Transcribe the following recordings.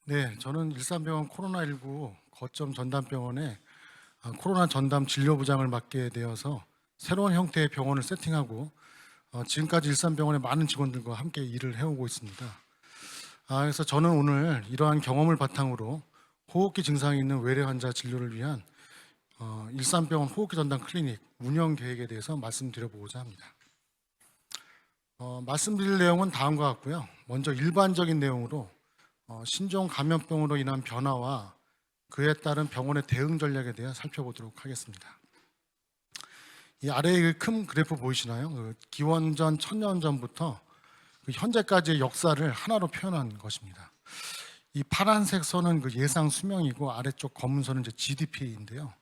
네, 저는 일산병원 코로나19 거점 전담병원에 코로나 전담 진료부장을 맡게 되어서 새로운 형태의 병원을 세팅하고 지금까지 일산병원의 많은 직원들과 함께 일을 해오고 있습니다. 그래서 저는 오늘 이러한 경험을 바탕으로 호흡기 증상이 있는 외래 환자 진료를 위한 일산병원 호흡기 전담 클리닉 운영 계획에 대해서 말씀드려보고자 합니다. 말씀드릴 내용은 다음과 같고요. 먼저 일반적인 내용으로 신종 감염병으로 인한 변화와 그에 따른 병원의 대응 전략에 대해 살펴보도록 하겠습니다. 이 아래의 큰 그래프 보이시나요? 기원전 1000년 전부터 현재까지의 역사를 하나로 표현한 것입니다. 이 파란색 선은 예상 수명이고 아래쪽 검은 선은 이제 GDP인데요.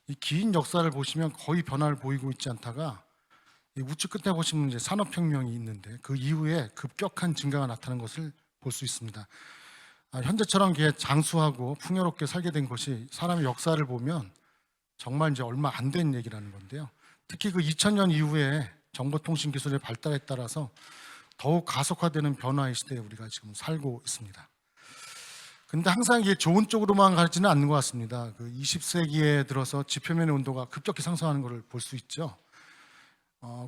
이 긴 역사를 보시면 거의 변화를 보이고 있지 않다가 이 우측 끝에 보시면 이제 산업혁명이 있는데 그 이후에 급격한 증가가 나타난 것을 볼 수 있습니다. 현재처럼 장수하고 풍요롭게 살게 된 것이 사람의 역사를 보면 정말 이제 얼마 안 된 얘기라는 건데요. 특히 2000년 이후에 정보통신 기술의 발달에 따라서 더욱 가속화되는 변화의 시대에 우리가 지금 살고 있습니다. 근데 항상 이게 좋은 쪽으로만 가지는 않는 것 같습니다. 20세기에 들어서 지표면의 온도가 급격히 상승하는 것을 볼 수 있죠.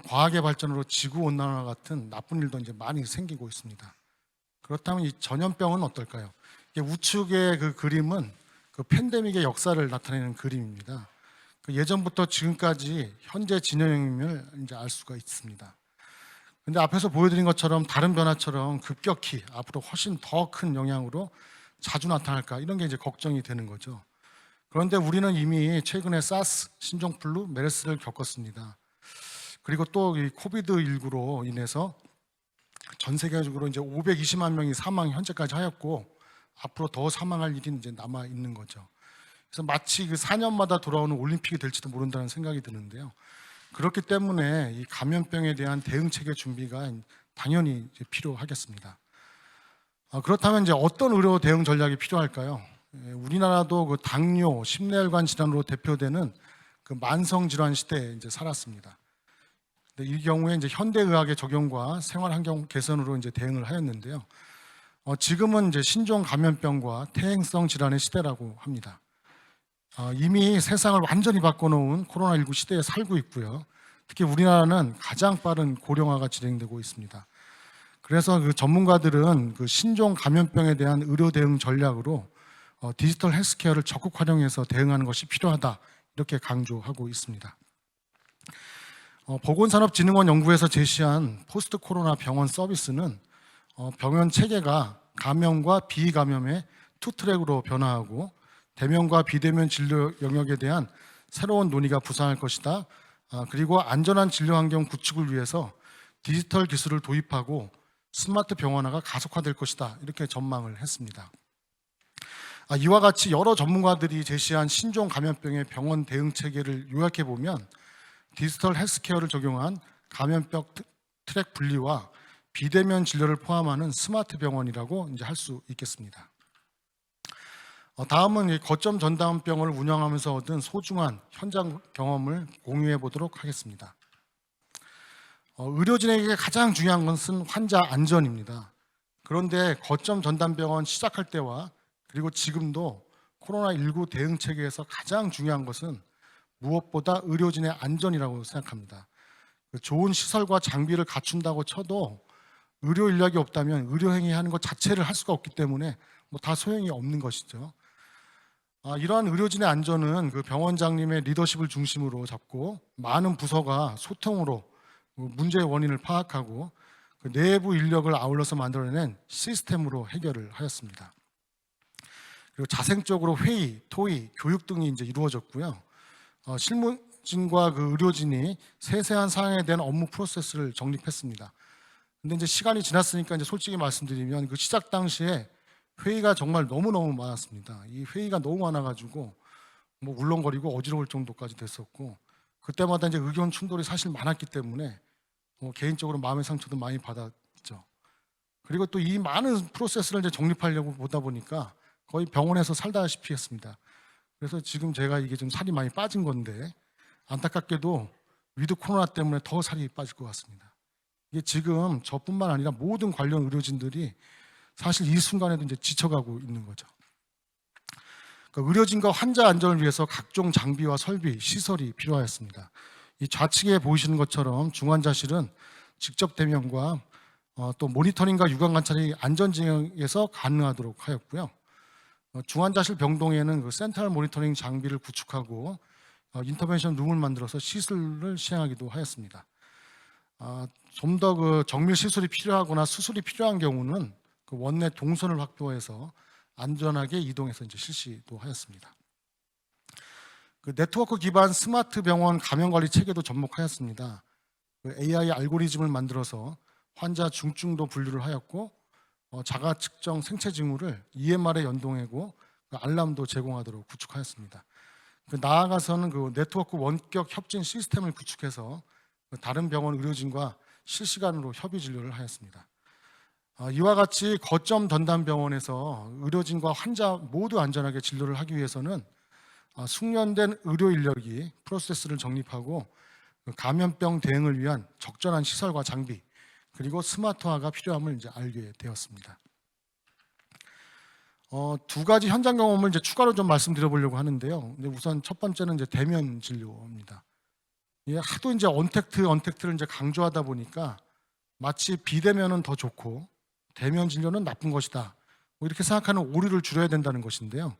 과학의 발전으로 지구 온난화 같은 나쁜 일도 이제 많이 생기고 있습니다. 그렇다면 이 전염병은 어떨까요? 우측의 그림은 팬데믹의 역사를 나타내는 그림입니다. 예전부터 지금까지 현재 진행형임을 이제 알 수가 있습니다. 근데 앞에서 보여드린 것처럼 다른 변화처럼 급격히 앞으로 훨씬 더 큰 영향으로 자주 나타날까 이런 게 이제 걱정이 되는 거죠. 그런데 우리는 이미 최근에 사스, 신종플루, 메르스를 겪었습니다. 그리고 또 이 코비드19로 인해서 전 세계적으로 이제 520만 명이 사망 현재까지 하였고 앞으로 더 사망할 일이 이제 남아 있는 거죠. 그래서 마치 4년마다 돌아오는 올림픽이 될지도 모른다는 생각이 드는데요. 그렇기 때문에 이 감염병에 대한 대응 체계 준비가 당연히 이제 필요하겠습니다. 그렇다면 이제 어떤 의료 대응 전략이 필요할까요? 우리나라도 당뇨, 심내혈관 질환으로 대표되는 만성 질환 시대에 이제 살았습니다. 이 경우에 이제 현대의학의 적용과 생활 환경 개선으로 이제 대응을 하였는데요. 지금은 이제 신종 감염병과 퇴행성 질환의 시대라고 합니다. 이미 세상을 완전히 바꿔놓은 코로나19 시대에 살고 있고요. 특히 우리나라는 가장 빠른 고령화가 진행되고 있습니다. 그래서 전문가들은 신종 감염병에 대한 의료 대응 전략으로 디지털 헬스케어를 적극 활용해서 대응하는 것이 필요하다 이렇게 강조하고 있습니다. 보건산업진흥원 연구에서 제시한 포스트 코로나 병원 서비스는 병원 체계가 감염과 비감염의 투 트랙으로 변화하고 대면과 비대면 진료 영역에 대한 새로운 논의가 부상할 것이다. 그리고 안전한 진료 환경 구축을 위해서 디지털 기술을 도입하고 스마트 병원화가 가속화될 것이다. 이렇게 전망을 했습니다. 이와 같이 여러 전문가들이 제시한 신종 감염병의 병원 대응 체계를 요약해 보면 디지털 헬스케어를 적용한 감염병 트랙 분리와 비대면 진료를 포함하는 스마트 병원이라고 이제 할 수 있겠습니다. 다음은 거점 전담병원을 운영하면서 얻은 소중한 현장 경험을 공유해 보도록 하겠습니다. 의료진에게 가장 중요한 것은 환자 안전입니다. 그런데 거점 전담병원 시작할 때와 그리고 지금도 코로나19 대응 체계에서 가장 중요한 것은 무엇보다 의료진의 안전이라고 생각합니다. 좋은 시설과 장비를 갖춘다고 쳐도 의료 인력이 없다면 의료행위 하는 것 자체를 할 수가 없기 때문에 다 소용이 없는 것이죠. 이러한 의료진의 안전은 병원장님의 리더십을 중심으로 잡고 많은 부서가 소통으로 문제의 원인을 파악하고 내부 인력을 아울러서 만들어낸 시스템으로 해결을 하였습니다. 그리고 자생적으로 회의, 토의, 교육 등이 이제 이루어졌고요. 실무진과 의료진이 세세한 사항에 대한 업무 프로세스를 정립했습니다. 근데 이제 시간이 지났으니까 이제 솔직히 말씀드리면 시작 당시에 회의가 정말 너무너무 많았습니다. 이 회의가 너무 많아가지고 울렁거리고 어지러울 정도까지 됐었고 그때마다 이제 의견 충돌이 사실 많았기 때문에 개인적으로 마음의 상처도 많이 받았죠. 그리고 또 이 많은 프로세스를 이제 정립하려고 보다 보니까 거의 병원에서 살다시피 했습니다. 그래서 지금 제가 이게 좀 살이 많이 빠진 건데 안타깝게도 위드 코로나 때문에 더 살이 빠질 것 같습니다. 이게 지금 저뿐만 아니라 모든 관련 의료진들이 사실 이 순간에도 이제 지쳐가고 있는 거죠. 그러니까 의료진과 환자 안전을 위해서 각종 장비와 설비, 시설이 필요하였습니다. 이 좌측에 보이시는 것처럼 중환자실은 직접 대면과 또 모니터링과 유관 관찰이 안전지형에서 가능하도록 하였고요. 중환자실 병동에는 그 센트럴 모니터링 장비를 구축하고 인터벤션 룸을 만들어서 시술을 시행하기도 하였습니다. 좀 더 그 정밀 시술이 필요하거나 수술이 필요한 경우는 그 원내 동선을 확보해서 안전하게 이동해서 이제 실시도 하였습니다. 그 네트워크 기반 스마트 병원 감염 관리 체계도 접목하였습니다. 그 AI 알고리즘을 만들어서 환자 중증도 분류를 하였고 자가 측정 생체 징후를 EMR에 연동하고 그 알람도 제공하도록 구축하였습니다. 그 나아가서는 그 네트워크 원격 협진 시스템을 구축해서 다른 병원 의료진과 실시간으로 협의 진료를 하였습니다. 이와 같이 거점 전담 병원에서 의료진과 환자 모두 안전하게 진료를 하기 위해서는 숙련된 의료 인력이 프로세스를 정립하고 감염병 대응을 위한 적절한 시설과 장비 그리고 스마트화가 필요함을 이제 알게 되었습니다. 두 가지 현장 경험을 이제 추가로 좀 말씀드려보려고 하는데요. 근데 우선 첫 번째는 이제 대면 진료입니다. 하도 이제 언택트를 이제 강조하다 보니까 마치 비대면은 더 좋고 대면 진료는 나쁜 것이다. 뭐 이렇게 생각하는 오류를 줄여야 된다는 것인데요.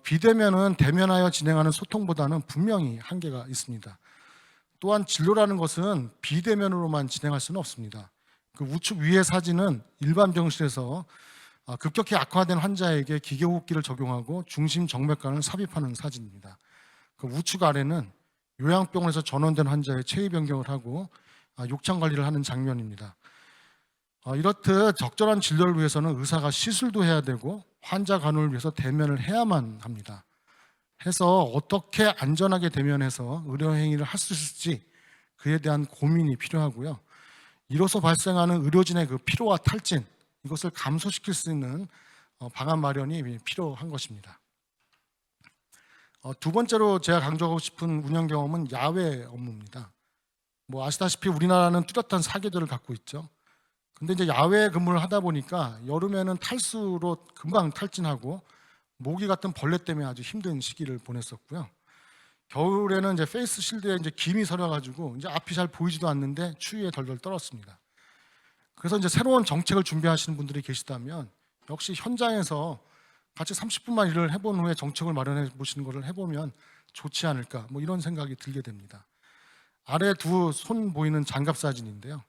비대면은 대면하여 진행하는 소통보다는 분명히 한계가 있습니다. 또한 진료라는 것은 비대면으로만 진행할 수는 없습니다. 그 우측 위의 사진은 일반 병실에서 급격히 악화된 환자에게 기계호흡기를 적용하고 중심 정맥관을 삽입하는 사진입니다. 그 우측 아래는 요양병원에서 전원된 환자의 체위 변경을 하고 욕창 관리를 하는 장면입니다. 이렇듯 적절한 진료를 위해서는 의사가 시술도 해야 되고 환자 간호를 위해서 대면을 해야만 합니다. 해서 어떻게 안전하게 대면해서 의료 행위를 할 수 있을지 그에 대한 고민이 필요하고요. 이로써 발생하는 의료진의 그 피로와 탈진 이것을 감소시킬 수 있는 방안 마련이 필요한 것입니다. 두 번째로 제가 강조하고 싶은 운영 경험은 야외 업무입니다. 뭐 아시다시피 우리나라는 뚜렷한 사계절을 갖고 있죠. 근데 이제 야외 근무를 하다 보니까 여름에는 탈수로 금방 탈진하고 모기 같은 벌레 때문에 아주 힘든 시기를 보냈었고요. 겨울에는 이제 페이스 실드에 이제 김이 서려가지고 이제 앞이 잘 보이지도 않는데 추위에 덜덜 떨었습니다. 그래서 이제 새로운 정책을 준비하시는 분들이 계시다면 역시 현장에서 같이 30분만 일을 해본 후에 정책을 마련해 보시는 것을 해보면 좋지 않을까 뭐 이런 생각이 들게 됩니다. 아래 두 손 보이는 장갑 사진인데요.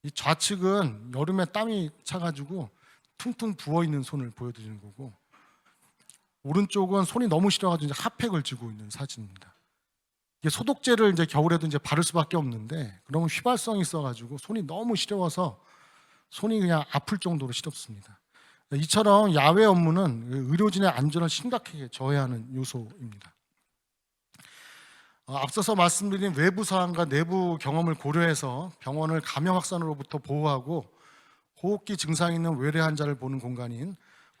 이 좌측은 여름에 땀이 차가지고 퉁퉁 부어 있는 손을 보여드리는 거고 오른쪽은 손이 너무 시려가지고 이제 핫팩을 쥐고 있는 사진입니다. 이게 소독제를 이제 겨울에도 이제 바를 수밖에 없는데 그러면 휘발성이 있어가지고 손이 너무 시려워서 손이 그냥 아플 정도로 시렵습니다. 이처럼 야외 업무는 의료진의 안전을 심각하게 저해하는 요소입니다. 앞서서 말씀드린 외부 사항과 내부 경험을 고려해서 병원을 감염 확산으로부터 보호하고 호흡기 증상이 있는 외래 환자를 보는 공간인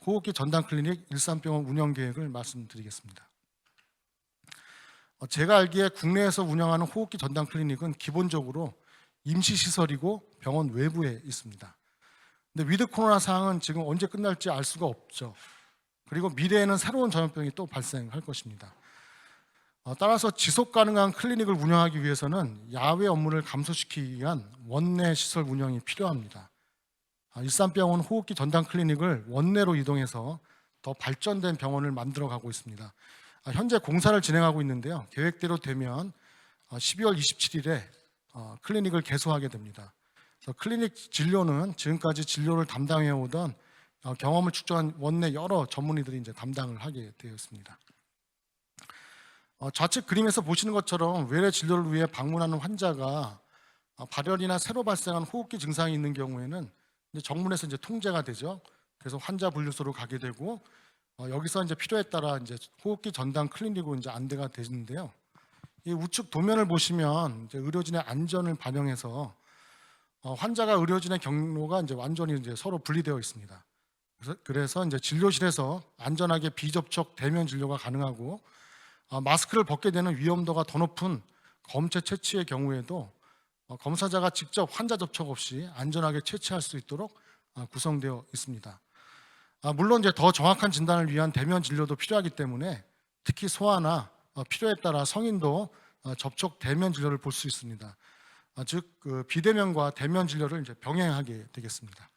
호흡기 전담 클리닉 일산병원 운영 계획을 말씀드리겠습니다. 제가 알기에 국내에서 운영하는 호흡기 전담 클리닉은 기본적으로 임시시설이고 병원 외부에 있습니다. 근데 위드 코로나 상황은 지금 언제 끝날지 알 수가 없죠. 그리고 미래에는 새로운 전염병이 또 발생할 것입니다. 따라서 지속 가능한 클리닉을 운영하기 위해서는 야외 업무를 감소시키기 위한 원내 시설 운영이 필요합니다. 일산병원 호흡기 전담 클리닉을 원내로 이동해서 더 발전된 병원을 만들어 가고 있습니다. 현재 공사를 진행하고 있는데요. 계획대로 되면 12월 27일에 클리닉을 개소하게 됩니다. 그래서 클리닉 진료는 지금까지 진료를 담당해 오던 경험을 축적한 원내 여러 전문의들이 이제 담당을 하게 되었습니다. 좌측 그림에서 보시는 것처럼 외래 진료를 위해 방문하는 환자가 발열이나 새로 발생한 호흡기 증상이 있는 경우에는 이제 정문에서 이제 통제가 되죠. 그래서 환자 분류소로 가게 되고 여기서 이제 필요에 따라 이제 호흡기 전담 클리닉으로 이제 안내가 되는데요. 이 우측 도면을 보시면 이제 의료진의 안전을 반영해서 환자가 의료진의 경로가 이제 완전히 이제 서로 분리되어 있습니다. 그래서 이제 진료실에서 안전하게 비접촉 대면 진료가 가능하고 마스크를 벗게 되는 위험도가 더 높은 검체 채취의 경우에도 검사자가 직접 환자 접촉 없이 안전하게 채취할 수 있도록 구성되어 있습니다. 물론 이제 더 정확한 진단을 위한 대면 진료도 필요하기 때문에 특히 소아나 필요에 따라 성인도 접촉 대면 진료를 볼 수 있습니다. 즉 비대면과 대면 진료를 이제 병행하게 되겠습니다.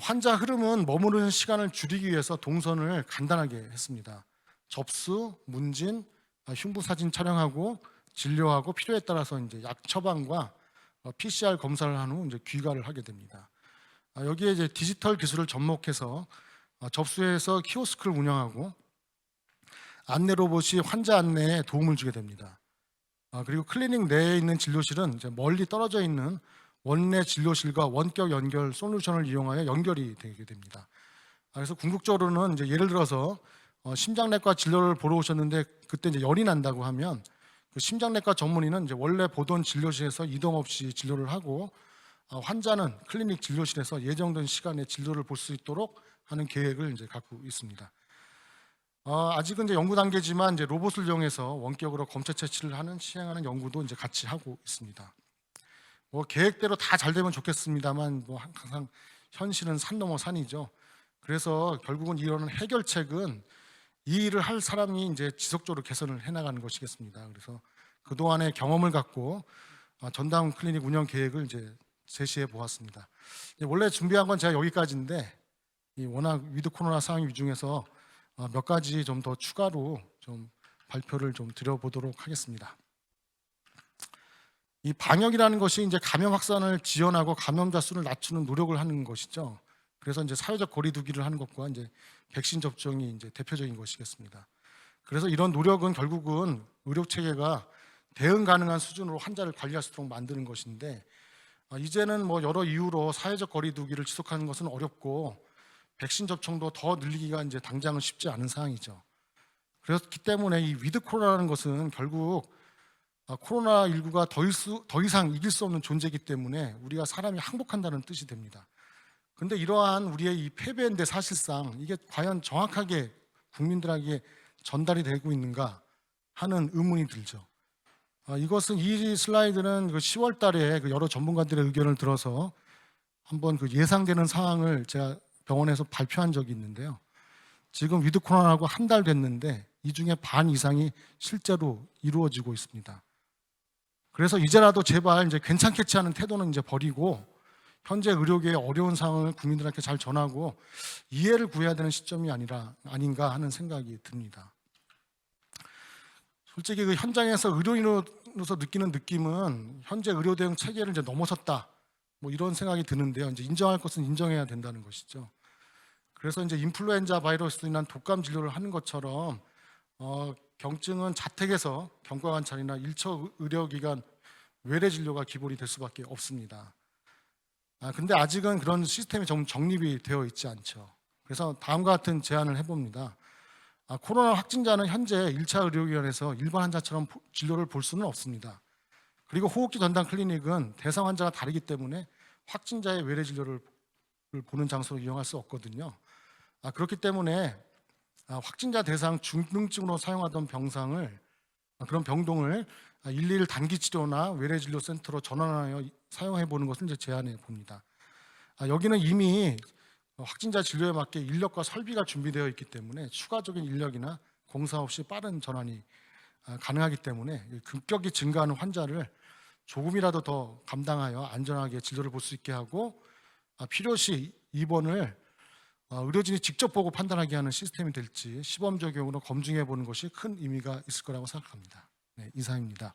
환자 흐름은 머무르는 시간을 줄이기 위해서 동선을 간단하게 했습니다. 접수, 문진, 흉부 사진 촬영하고 진료하고 필요에 따라서 이제 약 처방과 PCR 검사를 한 후 이제 귀가를 하게 됩니다. 여기에 이제 디지털 기술을 접목해서 접수해서 키오스크를 운영하고 안내 로봇이 환자 안내에 도움을 주게 됩니다. 그리고 클리닉 내에 있는 진료실은 이제 멀리 떨어져 있는 원내 진료실과 원격 연결 솔루션을 이용하여 연결이 되게 됩니다. 그래서 궁극적으로는 이제 예를 들어서 심장내과 진료를 보러 오셨는데 그때 이제 열이 난다고 하면 그 심장내과 전문의는 이제 원래 보던 진료실에서 이동 없이 진료를 하고 환자는 클리닉 진료실에서 예정된 시간에 진료를 볼 수 있도록 하는 계획을 이제 갖고 있습니다. 아직은 이제 연구 단계지만 이제 로봇을 이용해서 원격으로 검체 채취를 시행하는 연구도 이제 같이 하고 있습니다. 계획대로 다 잘 되면 좋겠습니다만 항상 현실은 산 넘어 산이죠. 그래서 결국은 이런 해결책은 이 일을 할 사람이 이제 지속적으로 개선을 해나가는 것이겠습니다. 그래서 그 동안의 경험을 갖고 전담 클리닉 운영 계획을 이제 제시해 보았습니다. 원래 준비한 건 제가 여기까지인데 워낙 위드 코로나 상황 중에서 몇 가지 좀 더 추가로 좀 발표를 좀 드려보도록 하겠습니다. 이 방역이라는 것이 이제 감염 확산을 지연하고 감염자 수를 낮추는 노력을 하는 것이죠. 그래서 이제 사회적 거리두기를 하는 것과 이제 백신 접종이 이제 대표적인 것이겠습니다. 그래서 이런 노력은 결국은 의료 체계가 대응 가능한 수준으로 환자를 관리할 수 있도록 만드는 것인데 이제는 여러 이유로 사회적 거리두기를 지속하는 것은 어렵고 백신 접종도 더 늘리기가 이제 당장은 쉽지 않은 상황이죠. 그렇기 때문에 이 위드 코로나라는 것은 결국 코로나19가 더 이상 이길 수 없는 존재이기 때문에 우리가 사람이 항복한다는 뜻이 됩니다. 그런데 이러한 우리의 이 패배인데 사실상 이게 과연 정확하게 국민들에게 전달이 되고 있는가 하는 의문이 들죠. 이것은 이 슬라이드는 그 10월 달에 그 여러 전문가들의 의견을 들어서 한번 그 예상되는 상황을 제가 병원에서 발표한 적이 있는데요. 지금 위드 코로나하고 한 달 됐는데 이 중에 반 이상이 실제로 이루어지고 있습니다. 그래서 이제라도 제발 이제 괜찮겠지 하는 태도는 이제 버리고 현재 의료계의 어려운 상황을 국민들한테 잘 전하고 이해를 구해야 되는 시점이 아닌가 하는 생각이 듭니다. 솔직히 그 현장에서 의료인으로서 느끼는 느낌은 현재 의료 대응 체계를 이제 넘어섰다. 이런 생각이 드는데요. 이제 인정할 것은 인정해야 된다는 것이죠. 그래서 이제 인플루엔자 바이러스로 인한 독감 진료를 하는 것처럼 경증은 자택에서 경과관찰이나 1차 의료기관 외래 진료가 기본이 될 수밖에 없습니다. 근데 아직은 그런 시스템이 정립이 되어 있지 않죠. 그래서 다음과 같은 제안을 해봅니다. 코로나 확진자는 현재 1차 의료기관에서 일반 환자처럼 진료를 볼 수는 없습니다. 그리고 호흡기 전담 클리닉은 대상 환자가 다르기 때문에 확진자의 외래 진료를 보는 장소로 이용할 수 없거든요. 그렇기 때문에 확진자 대상 중증으로 사용하던 그런 병동을 112 단기 치료나 외래 진료 센터로 전환하여 사용해 보는 것을 이제 제안해 봅니다. 여기는 이미 확진자 진료에 맞게 인력과 설비가 준비되어 있기 때문에 추가적인 인력이나 공사 없이 빠른 전환이 가능하기 때문에 급격히 증가하는 환자를 조금이라도 더 감당하여 안전하게 진료를 볼 수 있게 하고 필요시 입원을 의료진이 직접 보고 판단하게 하는 시스템이 될지 시범 적용으로 검증해 보는 것이 큰 의미가 있을 거라고 생각합니다. 네, 이상입니다.